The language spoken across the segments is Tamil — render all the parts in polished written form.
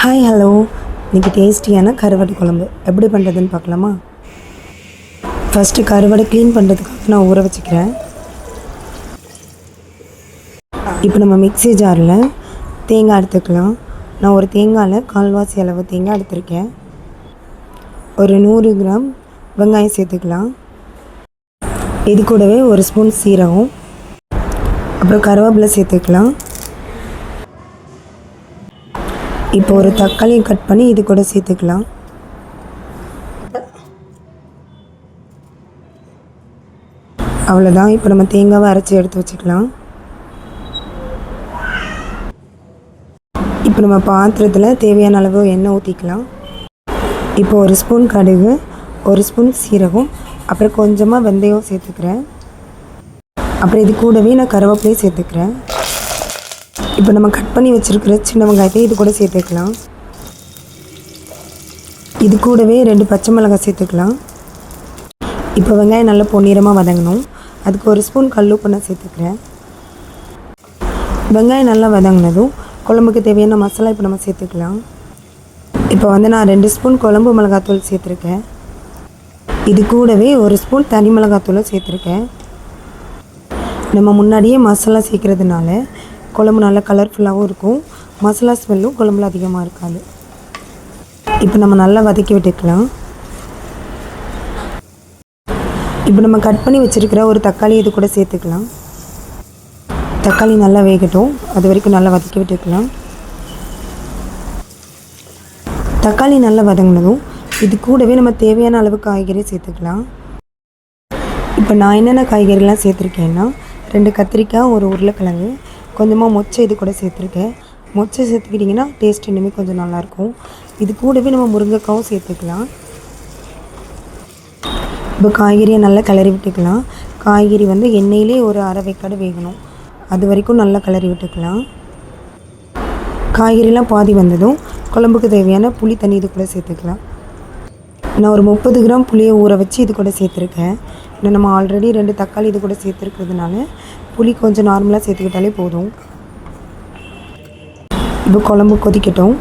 ஹாய் ஹலோ, இன்றைக்கி டேஸ்டியான கருவாடு குழம்பு எப்படி பண்ணுறதுன்னு பார்க்கலாமா? ஃபஸ்ட்டு கருவாடை க்ளீன் பண்ணுறதுக்காக நான் ஊற வச்சுக்கிறேன். இப்போ நம்ம மிக்ஸி ஜாரில் தேங்காய் எடுத்துக்கலாம். நான் ஒரு தேங்காயில் கால்வாசி அளவு தேங்காய் எடுத்துருக்கேன். ஒரு 100 கிராம் வெங்காயம் சேர்த்துக்கலாம். இது கூடவே ஒரு ஸ்பூன் சீரகம், அப்புறம் கருவேப்பிலை சேர்த்துக்கலாம். இப்போ ஒரு தக்காளியை கட் பண்ணி இது கூட சேர்த்துக்கலாம். அவ்வளோதான். இப்போ நம்ம தேங்காவை அரைச்சி எடுத்து வச்சுக்கலாம். இப்போ நம்ம பாத்திரத்தில் தேவையான அளவு எண்ணெய் ஊற்றிக்கலாம். இப்போ ஒரு ஸ்பூன் கடுகு, ஒரு ஸ்பூன் சீரகம், அப்புறம் கொஞ்சமாக வெந்தயம் சேர்த்துக்கிறேன். அப்புறம் இது கூடவே நான் கருவேப்பிலையும் சேர்த்துக்கிறேன். இப்போ நம்ம கட் பண்ணி வச்சுருக்கிற சின்ன வெங்காயத்தை இது கூட சேர்த்துக்கலாம். இது கூடவே 2 பச்சை மிளகாய் சேர்த்துக்கலாம். இப்போ வெங்காயம் நல்லா பொன்னிறமாக வதங்கணும். அதுக்கு ஒரு ஸ்பூன் கல்லுப்பு நான் சேர்த்துக்கிறேன். வெங்காயம் நல்லா வதங்கினதும் குழம்புக்கு தேவையான மசாலா இப்போ நம்ம சேர்த்துக்கலாம். இப்போ நான் 2 ஸ்பூன் குழம்பு மிளகாத்தூள் சேர்த்துருக்கேன். இது கூடவே ஒரு ஸ்பூன் தனி மிளகாத்தூளும் சேர்த்துருக்கேன். நம்ம முன்னாடியே மசாலா சேர்க்குறதுனால குழம்பு நல்லா கலர்ஃபுல்லாகவும் இருக்கும். மசாலா ஸ்மெல்லும் குழம்புல அதிகமாக இருக்காது. இப்போ நம்ம நல்லா வதக்கி விட்டுக்கலாம். இப்போ நம்ம கட் பண்ணி வச்சுருக்கிற ஒரு தக்காளி இது கூட சேர்த்துக்கலாம். தக்காளி நல்லா வேகட்டும், அது வரைக்கும் நல்லா வதக்கி விட்டுக்கலாம். தக்காளி நல்லா வதங்கினதும் இது கூடவே நம்ம தேவையான அளவு காய்கறி சேர்த்துக்கலாம். இப்போ நான் என்னென்ன காய்கறிலாம் சேர்த்துருக்கேன்னா 2 கத்திரிக்காய், ஒரு உருளைக்கிழங்கு, கொஞ்சமாக மொச்சை இது கூட சேர்த்துருக்கேன். மொச்சை சேர்த்துக்கிட்டிங்கன்னா டேஸ்ட் இன்னுமே கொஞ்சம் நல்லாயிருக்கும். இது கூடவே நம்ம முருங்கைக்காவும் சேர்த்துக்கலாம். இப்போ காய்கறியை நல்லா கிளறி விட்டுக்கலாம். காய்கறி எண்ணெயிலே ஒரு அரை வேக்காடு வேகணும். அது வரைக்கும் நல்லா கிளறி விட்டுக்கலாம். காய்கறிலாம் பாதி வந்ததும் குழம்புக்கு தேவையான புளி தண்ணி இது கூட சேர்த்துக்கலாம். நான் ஒரு 30 கிராம் புளியை ஊற வச்சு இது கூட சேர்த்துருக்கேன். இன்னும் நம்ம ஆல்ரெடி 2 தக்காளி இது கூட சேர்த்துருக்கிறதுனால புளி கொஞ்சம் நார்மலாக சேர்த்துக்கிட்டாலே போதும். இப்போ குழம்பு கொதிக்கட்டும்.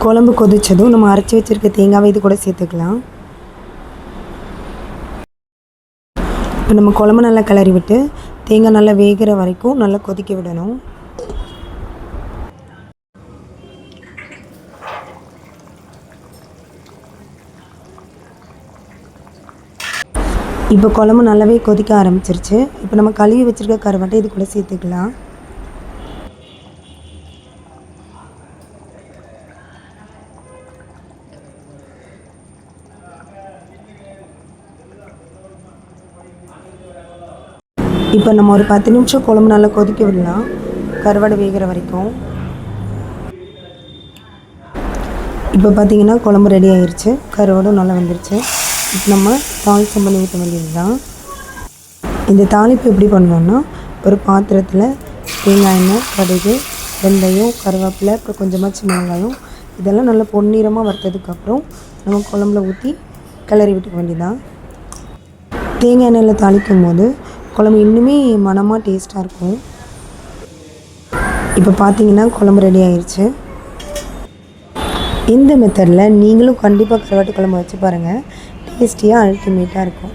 குழம்பு கொதித்ததும் நம்ம அரைச்சி வச்சுருக்க தேங்காவை இது கூட சேர்த்துக்கலாம். இப்போ நம்ம குழம்பு நல்லா கிளறி விட்டு தேங்காய் நல்லா வேகிற வரைக்கும் நல்லா கொதிக்க விடணும். இப்போ குழம்பு நல்லாவே கொதிக்க ஆரம்பிச்சிருச்சு. இப்போ நம்ம கழுவி வச்சுருக்க கருவாட்டை இது கூட சேர்த்துக்கலாம். இப்போ நம்ம ஒரு 10 நிமிஷம் குழம்பு நல்லா கொதிக்க விடலாம், கருவாடு வேகிற வரைக்கும். இப்போ பார்த்திங்கன்னா குழம்பு ரெடி ஆயிடுச்சு, கருவாடும் நல்லா வந்துருச்சு. இப்போ நம்ம தாளிப்பு பண்ணி ஊற்ற வேண்டியது தான். இந்த தாளிப்பு எப்படி பண்ணோன்னா, ஒரு பாத்திரத்தில் தேங்காய் எண்ணெய், கடுகு, வெந்தயம், கருவேப்பிலை, அப்புறம் கொஞ்சமாக சின்ன வெங்காயம் இதெல்லாம் நல்லா பொன்னிறமாக வறுத்ததுக்கப்புறம் நம்ம குழம்புல ஊற்றி கிளறி விட்டுக்க வேண்டியதான். தேங்காய் எண்ணெயில் தாளிக்கும் போது குழம்பு இன்னுமே மணமாக டேஸ்ட்டாக இருக்கும். இப்போ பார்த்திங்கன்னா குழம்பு ரெடி ஆயிடுச்சு. இந்த மெத்தடில் நீங்களும் கண்டிப்பாக கருவாட்டு குழம்பு வச்சு பாருங்கள். டேஸ்டியாக அல்டிமேட்டாக இருக்கும்.